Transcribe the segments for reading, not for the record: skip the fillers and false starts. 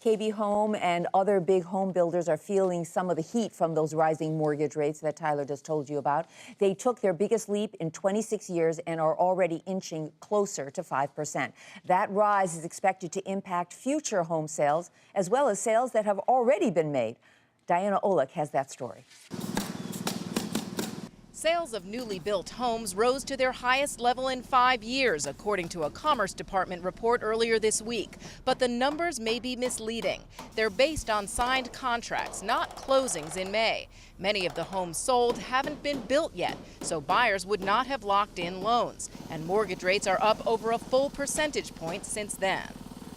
KB Home and other big home builders are feeling some of the heat from those rising mortgage rates that Tyler just told you about. They took their biggest leap in 26 years and are already inching closer to 5%. That rise is expected to impact future home sales, as well as sales that have already been made. Diana Olick has that story. Sales of newly built homes rose to their highest level in 5 years, according to a Commerce Department report earlier this week. But the numbers may be misleading. They're based on signed contracts, not closings in May. Many of the homes sold haven't been built yet, so buyers would not have locked in loans. And mortgage rates are up over a full percentage point since then.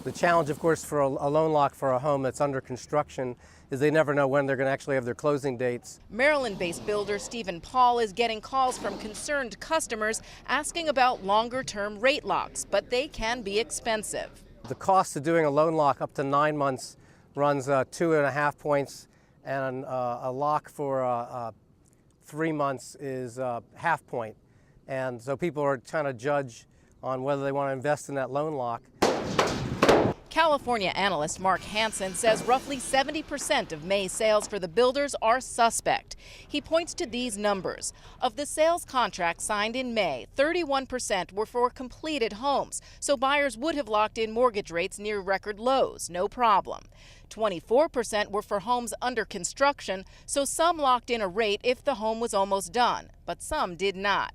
The challenge, of course, for a loan lock for a home that's under construction is they never know when they're going to actually have their closing dates. Maryland-based builder Stephen Paul is getting calls from concerned customers asking about longer-term rate locks, but they can be expensive. The cost of doing a loan lock up to 9 months runs 2.5 points, and a lock for 3 months is half point. And so people are trying to judge on whether they want to invest in that loan lock. California analyst Mark Hansen says roughly 70% of May's sales for the builders are suspect. He points to these numbers. Of the sales contracts signed in May, 31% were for completed homes, so buyers would have locked in mortgage rates near record lows, no problem. 24% were for homes under construction, so some locked in a rate if the home was almost done, but some did not.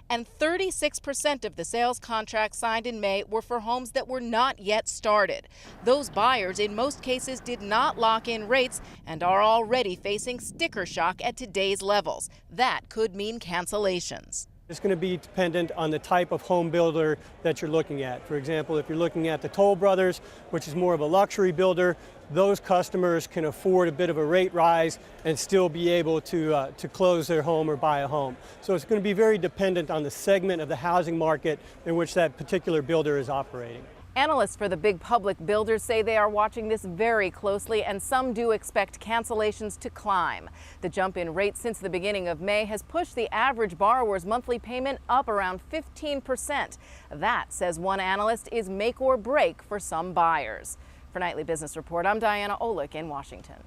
And 36% of the sales contracts signed in May were for homes that were not yet started. Those buyers, in most cases, did not lock in rates and are already facing sticker shock at today's levels. That could mean cancellations. It's going to be dependent on the type of home builder that you're looking at. For example, if you're looking at the Toll Brothers, which is more of a luxury builder, those customers can afford a bit of a rate rise and still be able to close their home or buy a home. So it's going to be very dependent on the segment of the housing market in which that particular builder is operating. Analysts for the big public builders say they are watching this very closely, and some do expect cancellations to climb. The jump in rates since the beginning of May has pushed the average borrower's monthly payment up around 15%. That, says one analyst, is make or break for some buyers. For Nightly Business Report, I'm Diana Olick in Washington.